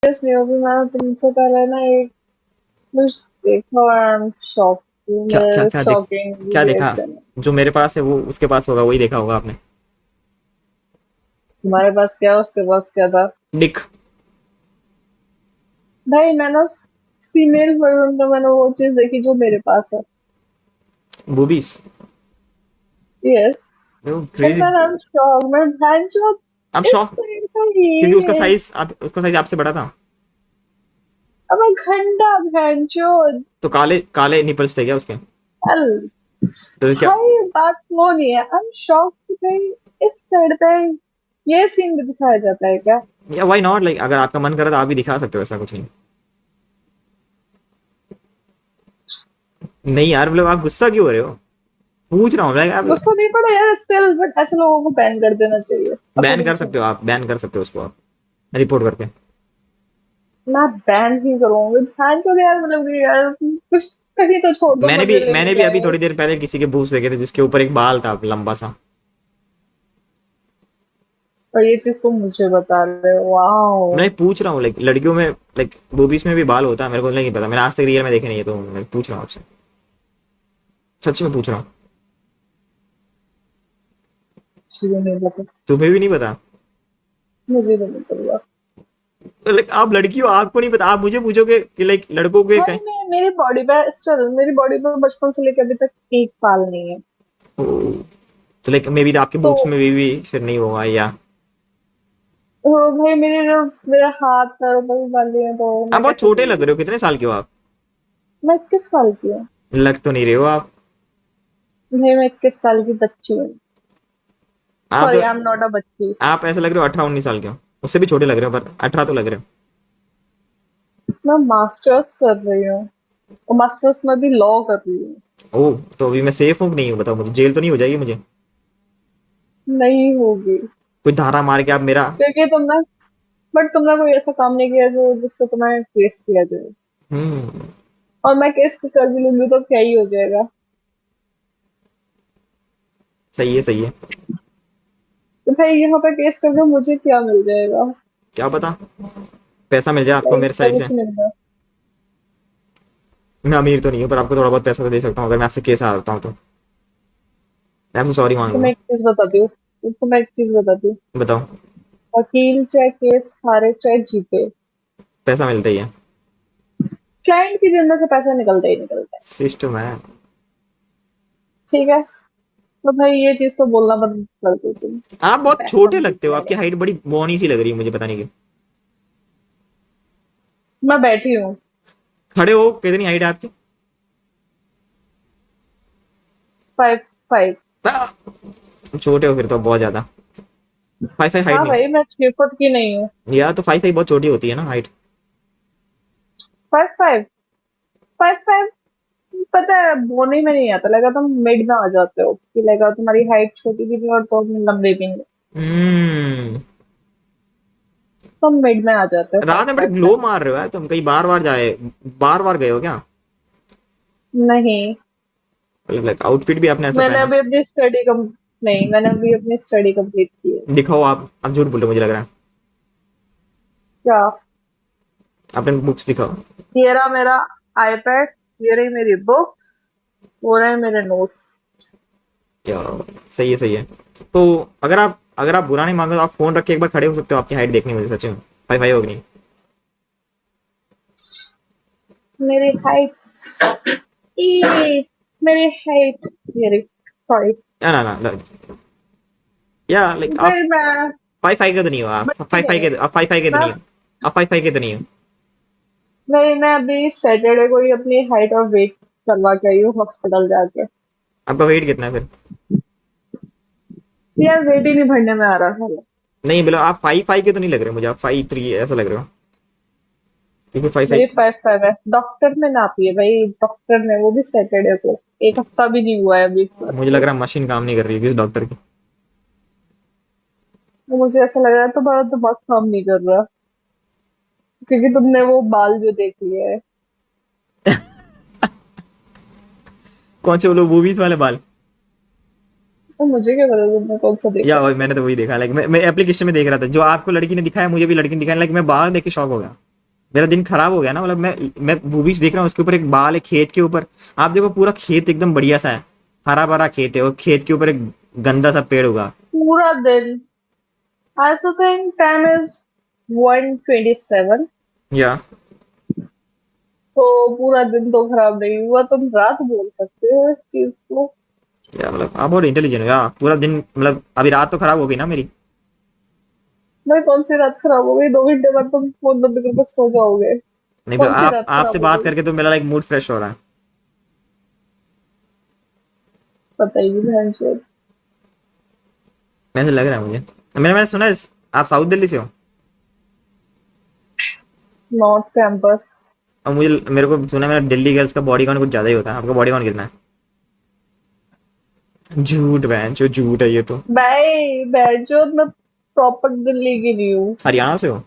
Serious नहीं होगी। मैंने तुमसे पहले ना एक कुछ देखा और आई एम शॉक। क्या क्या मेरे क्या देख शॉकिंग क्या देखा? रिएक्शन है। जो मेरे पास है वो उसके पास होगा, वही देखा होगा आपने। तुम्हारे पास क्या उसके पास क्या था? डिक। भाई मैंने उस फीमेल वर्जन में मैंने वो चीज देखी जो मेरे पास है। Boobies. Yes. And crazy. Then I am shock. मैं भैंचो आप इस शौक साइड का क्योंकि ये उसका है। साइज आप उसका साइज आपसे बड़ा था। अब मैं घंटा भैंचो। तो काले काले निपल्स थे क्या उसके? चल। तो क्या? भाई बात वो नहीं है। आई एम शॉक कि भाई इस साइड पे ये सीन भी दिखाया जाता है क्या? या व्हाई नॉट, लाइक अगर आपका मन करे तो आप भी दिखा सकते हो, ऐसा कुछ नहीं। नहीं यार, मतलब आप गुस्सा क्यों हो रहे हो? पूछ रहा हूँ लाइक आप। गुस्सा नहीं पड़ा यार स्टिल, बट ऐसे लोगों को बैन कर देना चाहिए बैन अकॉर्डिंग कर टू सकते मी। हो, आप बैन कर सकते हो उसको, आप रिपोर्ट करके। मैं बैन ही करूंगी बैन चलो यार, मतलब कि यार कुछ कहीं तो छोड़ दो, मजे लेने मैंने भी अभी जाए। थोड़ी देर पहले किसी के बूस्ट देखे थे जिसके ऊपर एक बाल था लंबा सा। और ये चीज तुम मुझे बता रहे हो, वाओ। मैं पूछ रहा हूँ लाइक लड़कियों में, लाइक बूबीज में भी बाल होता है, मेरे को नहीं पता, मैंने आज तक रियल में देखे नहीं है, तो मैं पूछ रहा हूँ आपसे। सच में पूछ रहा हूँ। मुझे नहीं पता। तुम्हें भी नहीं पता? मुझे तो नहीं पता। तो लाइक आप लड़की हो, आपको नहीं पता? आप मुझे पूछोगे कि लाइक लड़कों के भाई कहीं। मैं मेरी बॉडी पे स्टिल, मेरी बॉडी पे बचपन से लेकर अभी तक एक बाल नहीं है। तो लाइक मे बी आपके तो बुक्स में भी फिर नहीं होगा या? वो भाई मेरे जो मेरा हाथ पैरों पर भी बाल नहीं है, तो आप मैं बहुत कैसे छोटे लग दूंगी? रहे हो, कितने साल के हो आप? मैं 21 साल की हूँ। लग तो नहीं रहे हो आप। भाई मैं 21 साल की बच्ची हूँ। आप sorry, I am not a बच्ची। आप ऐसे लग रहे हो 18-19 साल के हो। उससे भी छोटे लग रहे हो, पर 18 तो लग रहे मैं मास्टर्स कर रही हूँ और मास्टर्स में भी लॉ कर रही हूँ। हो। ओह, तो अभी मैं सेफ हूँ कि नहीं हूँ, बताओ मुझे, जेल तो नहीं हो जाएगी मुझे? नहीं होगी। कोई धारा मार के आप मेरा। क्योंकि तुमने, बट तुमने कोई ऐसा काम नहीं किया जो जिसको तुम्हें केस किया जाए। हम्म। और मैं केस कर भी लूंगी तो क्या ही हो जाएगा? सही है, सही है। तो भाई यहाँ पे केस करके मुझे क्या मिल जाएगा? क्या पता, पैसा मिल जाए आपको लाइक मेरे साइड से। कुछ नहीं मिलता। मैं अमीर तो नहीं हूँ, पर आपको थोड़ा बहुत पैसा तो दे सकता हूँ अगर मैं आपसे केस हारता हूँ तो। मैं आपसे सॉरी मांग तुम्हें लूंगा। एक चीज बताती हूँ। तुम्हें एक चीज बताती हूँ। बताओ। वकील चाहे केस हारे चाहे जीते, पैसा मिलता ही है। क्लाइंट की जिंदगी से पैसा निकलता ही निकलता है। सिस्टम है। ठीक है। तो भाई ये चीज तो बोलना बंद कर दो तुम। आप बहुत पैसा छोटे मुझे लगते हो, चाहिए। आपकी हाइट बड़ी बौनी सी लग रही है मुझे, पता नहीं क्यों। मैं बैठी हूँ। खड़े हो, कितनी हाइट है आपकी? 5'5". छोटे हो फिर तो बहुत ज्यादा। 5'5" हाइट हाँ नहीं। भाई मैं 6 फुट की नहीं हूँ। या तो 5'5" बहुत छोटी होती है ना हाइट। 5'5", 5'5". पता है बोलने में नहीं आता, लगा तुम मिड में आ जाते हो कि लगा तुम्हारी हाइट छोटी भी नहीं और तुम लंबे भी नहीं। हम्म। तुम मिड में आ जाते हो फाइव रात में बड़े फाइव ग्लो फाइव मार रहे हो यार तुम, कहीं बार बार गए हो क्या? नहीं। लाइक आउटफिट भी आपने ऐसा मैंने पहना अभी अपनी स्टडी कम नहीं, मैंने अभी अपनी स्टडी कंप्लीट की है। है। दिखाओ, आप झूठ बोल रहे हो मुझे लग रहा है। क्या? आपने बुक्स दिखाओ। ये रहा मेरा आईपैड, ये रही मेरी बुक्स, वो रहे मेरे नोट्स। क्या? सही है, सही है। तो अगर आप बुरा नहीं मांगो तो आप फोन रख के एक बार खड़े हो सकते हो, आपकी हाइट देखनी मुझे सच में। 5'5" होगी नहीं? मेरी हाइट ई मेरी हाइट ये रही। सॉरी। या ना ना ना, या लाइक आप फिर मैं 5'5" के तो नहीं हो, आप बच्ची फाइव फाइव नहीं हूँ। के आप 5'5" के तो मैं नहीं हो। आप 5'5" के तो नहीं हो। मैं अभी सैटरडे को ही अपनी हाइट और वेट करवा के आई हूँ हॉस्पिटल जाके। आपका वेट कितना है फिर? यार वेट ही नहीं भरने में आ रहा है। नहीं मतलब आप 5'5" के तो नहीं लग रहे मुझे, आप 5'3" ऐसा लग रहे हो। क्योंकि फाइव मेरी फाइव 5'5" है। डॉक्टर ने नापी है भाई, डॉक्टर ने, वो भी सैटरडे को। एक हफ्ता भी नहीं हुआ है अभी इस बात मुझे लग को। रहा है मशीन काम नहीं कर रही है किस डॉक्टर की। तो मुझे ऐसा लग रहा है तुम्हारा दिमाग काम नहीं कर रहा, क्योंकि तुमने वो बाल जो देख लिए है। कौन से वो लोग मूवीज वाले बाल? तो मुझे क्या पता तुमने कौन सा देखा या है। मैंने तो वही देखा, लाइक मैं एप्लीकेशन में देख रहा था जो आपको लड़की ने दिखाया, मुझे भी लड़की ने दिखाया, लाइक मैं बाल देख के शॉक हो गया। मेरा दिन खराब हो गया ना, मतलब मैं मूवीज देख रहा हूँ, उसके ऊपर एक बाल है खेत के ऊपर। आप देखो पूरा खेत एकदम बढ़िया सा है, हरा भरा खेत है, और खेत के ऊपर एक गंदा सा पेड़ होगा। पूरा दिन। I also think time is 1:27. या तो पूरा दिन तो खराब नहीं हुआ, तुम रात बोल सकते हो इस चीज को। या मतलब आप बहुत इंटेलिजेंट हो यार, पूरा दिन मतलब अभी रात तो खराब हो गई ना मेरी। भाई कौन सी रात खराब हो गई? 2 घंटे बाद तुम फोन बंद करके सो जाओगे। नहीं पर कौन सी आप रात आपसे खराब हो बात गई? करके तो मेरा लाइक मूड फ्रेश हो रहा है। पता ही नहीं बहन चोद। ऐसे लग रहा है मुझे। मैंने सुना है आप साउथ दिल्ली से हो। North campus. और मुझे मेरे को सुना है मेरा दिल्ली गर्ल्स का बॉडी काउंट कुछ ज्यादा ही होता है, आपका बॉडी काउंट कितना है? झूठ बहन जो झूठ है ये तो। भाई बहन चोद, मैं प्रॉपर दिल्ली की नहीं हूँ। हरियाणा से हो?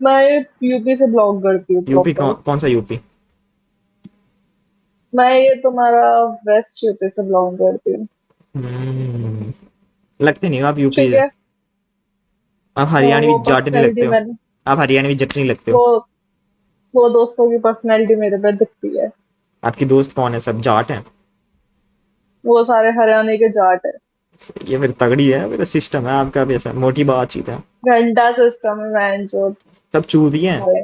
मैं यूपी से बिलोंग करती हूँ यूपी प्रॉपर। कौन सा यूपी? मैं ये तुम्हारा वेस्ट यूपी से बिलोंग करती हूँ। हम्म, लगते नहीं हो आप यूपी ठीक से। है। आप तो हरियाणवी वो जाट नहीं लगते पर्सनैलिटी हो। मैंने, आप हरियाणवी जट नहीं लगते हो। वो वो दोस्तों की पर्सनैलिटी मेरे पे दिखती है। आपकी दोस्त कौन है, सब जाट हैं? वो सारे हरियाणा के जाट है। ये फिर तगड़ी है, मेरा सिस्टम है आपका भी, ऐसा मोटी बातचीत है। घंटा सिस्टम है बहन चोद। सब चूतिए हैं। सारे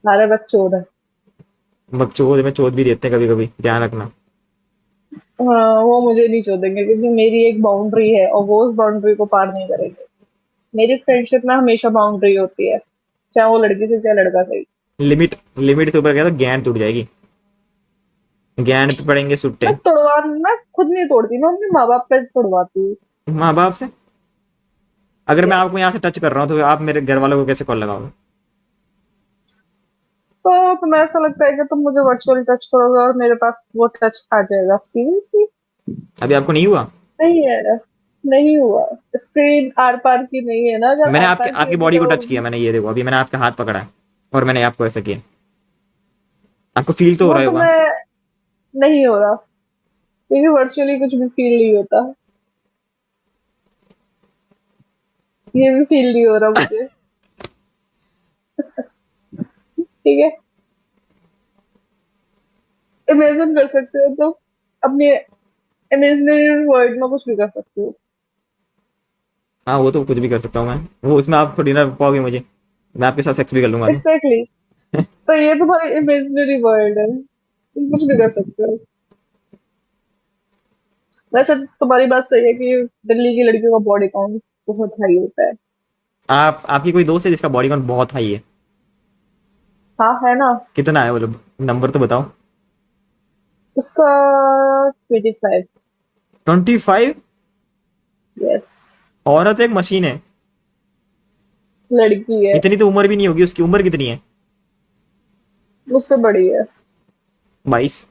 सारे बच्चों है। बकचोद में चोद भी देते हैं कभी कभी, ध्यान रखना। हाँ, वो मुझे नहीं छोड़ेंगे क्योंकि मेरी एक बाउंड्री है और वो उस बाउंड्री को पार नहीं करेंगे। मेरी फ्रेंडशिप में हमेशा बाउंड्री होती है, चाहे वो लड़की से चाहे लड़का सही। लिमिट लिमिट से ऊपर गया तो गैंड टूट जाएगी। गैंड पे पड़ेंगे मैं सुट्टे। तोड़वा मैं खुद नहीं तोड़ती, मैं अपने माँ बाप पे तोड़वाती हूँ। माँ बाप से? अगर मैं यस। आपको यहाँ से टच कर रहा हूँ तो आप मेरे घर वालों को कैसे कॉल लगाओगे? तो तुम्हें ऐसा लगता है कि तुम मुझे वर्चुअल टच करोगे और मेरे पास वो टच आ जाएगा? सीरियसली? अभी आपको नहीं हुआ? नहीं है। नहीं हुआ। स्क्रीन आर पार की नहीं है ना, अगर मैंने आर आपके पार की आपकी होती बॉडी को तो। टच किया मैंने, ये देखो अभी मैंने आपका हाथ पकड़ा है और मैंने आपको ऐसा किया। आपको फील तो हो वो रहा होगा। तुम्हें नहीं हो रहा क्योंकि वर्चुअली कुछ भी फील नहीं होता। ये भी फील नहीं हो रहा मुझे। ठीक है। इमेजिन कर सकते हो तो अपने इमेजिनरी वर्ल्ड में कुछ भी कर सकते हो। हाँ वो तो कुछ भी कर सकता हूँ मैं, वो उसमें आप थोड़ी ना रोक पाओगे मुझे। मैं आपके साथ सेक्स भी कर लूंगा तो। एग्जैक्टली। तो ये तुम्हारी इमेजिनरी वर्ल्ड है, तुम कुछ भी कर सकते हो। वैसे तुम्हारी बात सही है कि दिल्ली की लड़कियों का बॉडी काउंट बहुत हाई होता है। आप आपकी कोई दोस्त है जिसका बॉडी काउंट बहुत हाई है? हाँ है ना। कितना है, मतलब नंबर तो बताओ। उसका 25। 25? यस। औरत है एक मशीन है? लड़की है। इतनी तो उम्र भी नहीं होगी उसकी, उम्र कितनी है? मुझसे बड़ी है। 22?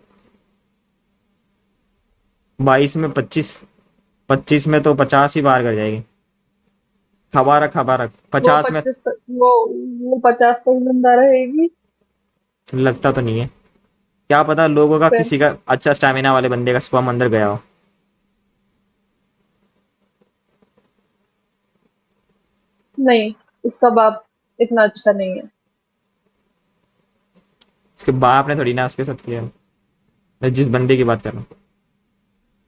22 में 25, 25 में तो 50 ही पार कर जाएगी। खबारक खबारक वो 50 में। 25 तक वो 50 तक जिंदा रहेगी। लगता तो नहीं है। क्या पता लोगों का फिर किसी का अच्छा स्टैमिना वाले बंदे का स्पर्म अंदर गया हो। नहीं, इसका बाप इतना अच्छा नहीं है। उसके बाप ने थोड़ी ना उसके साथ किया। मैं जिस बंदे की बात कर रहा हूँ।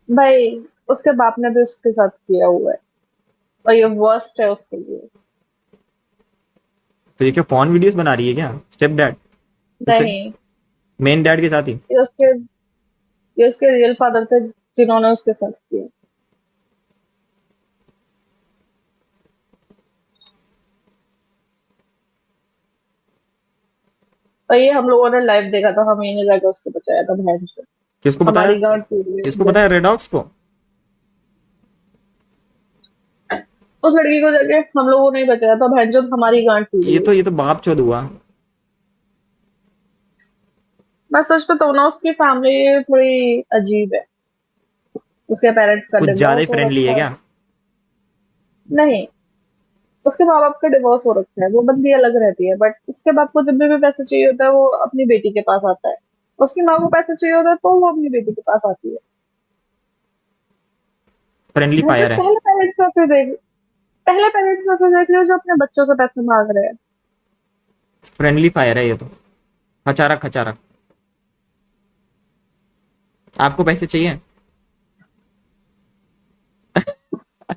भाई उसके बाप ने भी उसके साथ किया हुआ है और ये वर्स्ट है उसके लिए। तो ये क्या पॉर्न वीडियोस बना रही है क्या, स्टेप डैड? इससे नहीं, मेन डैड के साथ ही? ये उसके ये उसके रियल फादर थे जिन्होंने उसके साथ किया। और ये हम लोगों ने लाइव देखा था, हमें ने जाके उसको बचाया था बहन से। किसको बताया? हमारी गांड टूट गई किसको उस दिन। बताया, रेडॉक्स को? उस लड़की को जाके हम लोगों ने ही बचाया था बहन, जब हमारी गांड टूट गई। ये तो बाप चोद हुआ। मैं सच बताऊं ना, उसकी फैमिली थोड़ी अजीब है। उसके पेरेंट्स का कुछ ज्यादा ही डिवोर्स हो फ्रेंडली है रखा है। क्या? नहीं, उसके माँ बाप का डिवोर्स हो रखा है, वो बंदी अलग रहती है, बट उसके बाप को जब भी पैसे चाहिए होता है वो अपनी बेटी के पास आता है। उसकी माँ को पैसे चाहिए होता है तो वो अपनी बेटी के पास आती है। फ्रेंडली मुझे फायर है। पहले पेरेंट्स वैसे देख लो जो अपने बच्चों से पैसे मांग रहे हैं। फ्रेंडली फायर है ये तो। खचारा खचारा। आपको पैसे चाहिए?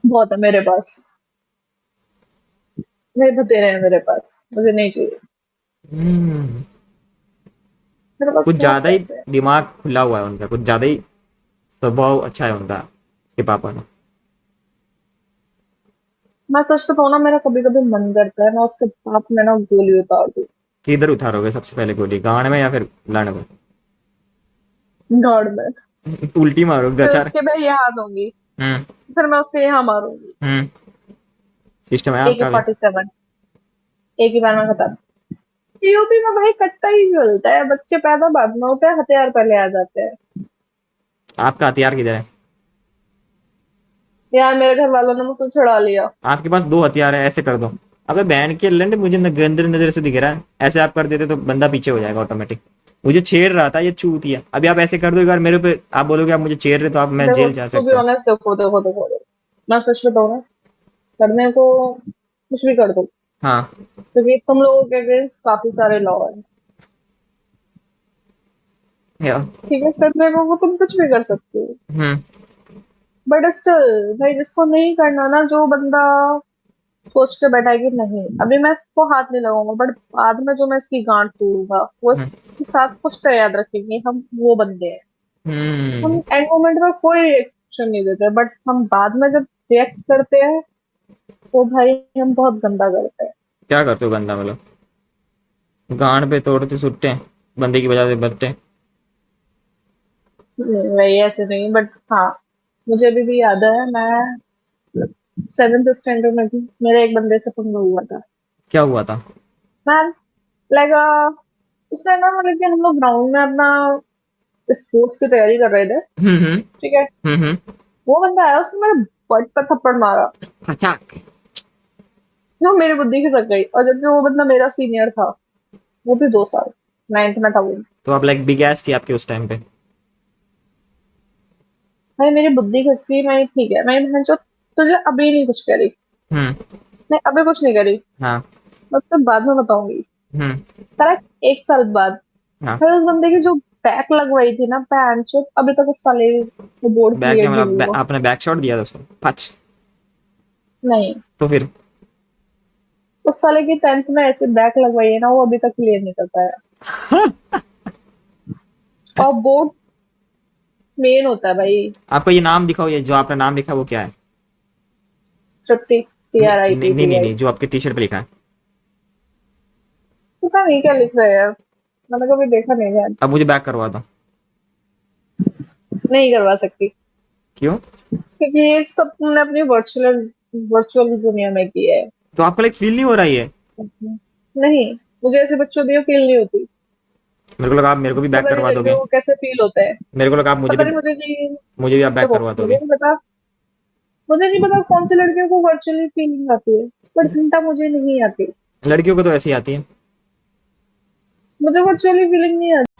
बहुत है मेरे पास। मेरे बतेरे हैं मेरे पास, मुझे नहीं चाहिए। हम्म। मेरे पास कुछ बहुत ज्यादा ही पैसे हैं। दिमाग खुला हुआ है उनका, कुछ ज्यादा ही स्वभाव अच्छा है उनका, के पापा का। मैं सच बताऊं ना, मेरा कभी कभी मन करता है मैं उसके बाप में ना गोली उतार दूं। किधर उतारोगे सबसे पहले गोली, गांड में या फिर लाने में? गाड़ में। उल्टी मारो फिर गचार। उसके मैं यहाँ दूंगी। हम्म। फिर मैं उसके यहाँ मारूंगी। हम्म। सिस्टम है AK आपका भी। 47, एक ही बार में खत्म। यूपी में भाई कट्टा ही चलता है, बच्चे पैदा बाद में होते हैं, हथियार पहले आ जाते हैं। आपका हथियार किधर है? यार मेरे घर वालों ने मुझसे छुड़ा लिया। आपके पास दो हथियार है, ऐसे कर दो। अबे बैंड के लंड, मुझे गंदे नजर से दिख रहा है, ऐसे आप कर देते तो बंदा पीछे हो जाएगा ऑटोमेटिक। मुझे छेड़ रहा था ये चूतिया, अभी आप ऐसे कर दो एक बार मेरे पे, आप बोलोगे आप मुझे छेड़ रहे तो आप, मैं देखो जेल जा टू बी सकता है। ऑनेस्ट, देखो देखो देखो देखो, मैं सच बताऊं ना, करने को कुछ भी कर दो, हाँ। क्योंकि तुम लोगों के अगेंस्ट काफी सारे लॉ है। या। ठीक है, करने को वो तुम कुछ भी कर सकते हो। हम्म। बट स्टिल भाई, जिसको नहीं करना ना, जो बंदा सोच के बैठा है कि नहीं अभी मैं इसको हाथ नहीं लगाऊंगा, बट बाद में जो मैं इसकी गांठ तोड़ूंगा वो हम्म। इसके साथ कुछ तो याद रखेंगे, हम वो बंदे हैं। हम हम्म। एंड मोमेंट में कोई रिएक्शन नहीं देते, बट हम बाद में जब रिएक्ट करते हैं तो भाई हम बहुत गंदा करते हैं। क्या करते हो गंदा मतलब? गांड पे तोड़ते सुट्टे, बंदे की वजह से बट्टे। नहीं, वही ऐसे नहीं, बट हाँ, मुझे अभी भी याद है, मैं 7th स्टैंडर्ड में थी, मेरे एक बंदे से पंगा हुआ था। क्या हुआ था? मैं लाइक उसने ना, मतलब कि हम लोग ग्राउंड में अपना स्पोर्ट्स की तैयारी कर रहे थे। हम्म। ठीक है, हम्म। वो बंदा आया, उसने मेरे बट पर थप्पड़ मारा, फटाक। जो मेरी बुद्धि खिसक गई, और जबकि वो बंदा मेरा सीनियर था, वो भी 2 साल, 9th में था वो। तो आप लाइक बिग एस थी आपके उस टाइम पे? भाई मेरी बुद्धि खिसक गई, मैं ठीक है, मैं बहन जो तुझे अभी नहीं कुछ करी, हम्म। मैं अभी कुछ नहीं करी, हाँ। मैं तो बाद में बताऊंगी। हम्म। करेक्ट, 1 साल बाद हाँ। भाई उस बंदे की जो बैक लगवाई थी ना, पैंट चुप, अभी तक उस साले वो बोर्ड बैक क्लियर में नहीं मतलब हुआ। आपने बैक शॉट दिया था उसको पच? नहीं, तो फिर? उस साले की 10th में ऐसे बैक लगवाई है ना, वो अभी तक क्लियर नहीं कर पाया। और बोर्ड मेन होता है भाई। आपका ये नाम दिखाओ, ये जो आपने नाम लिखा है वो क्या है? तृप्ति, नहीं नहीं नहीं नहीं, TRIPTI। नहीं जो आपके टी शर्ट पे लिखा है। पता नहीं क्या लिख रहे हैं, मैंने कभी देखा नहीं है। अब मुझे बैक करवा दो। नहीं करवा सकती, क्यों? क्योंकि ये सब तुमने अपनी वर्चुअल वर्चुअल दुनिया में किया है। तो आपको लाइक फील नहीं हो रहा है ये? नहीं, मुझे ऐसे बच्चों की फील नहीं होती। मेरे को लगा आप मेरे को भी बैक पता नहीं करवा दोगे। लड़कियों को कैसे फील होता है। मेरे को लगा आप मुझे पता भी, नहीं, मुझे नहीं। मुझे भी आप बैक देखो, करवा मुझे दोगे। नहीं पता, मुझे नहीं पता कौन सी लड़कियों को वर्चुअली फीलिंग आती है, पर घंटा मुझे नहीं आती। लड़कियों को तो ऐसी आती है। मुझे वर्चुअली फीलिंग नहीं आती।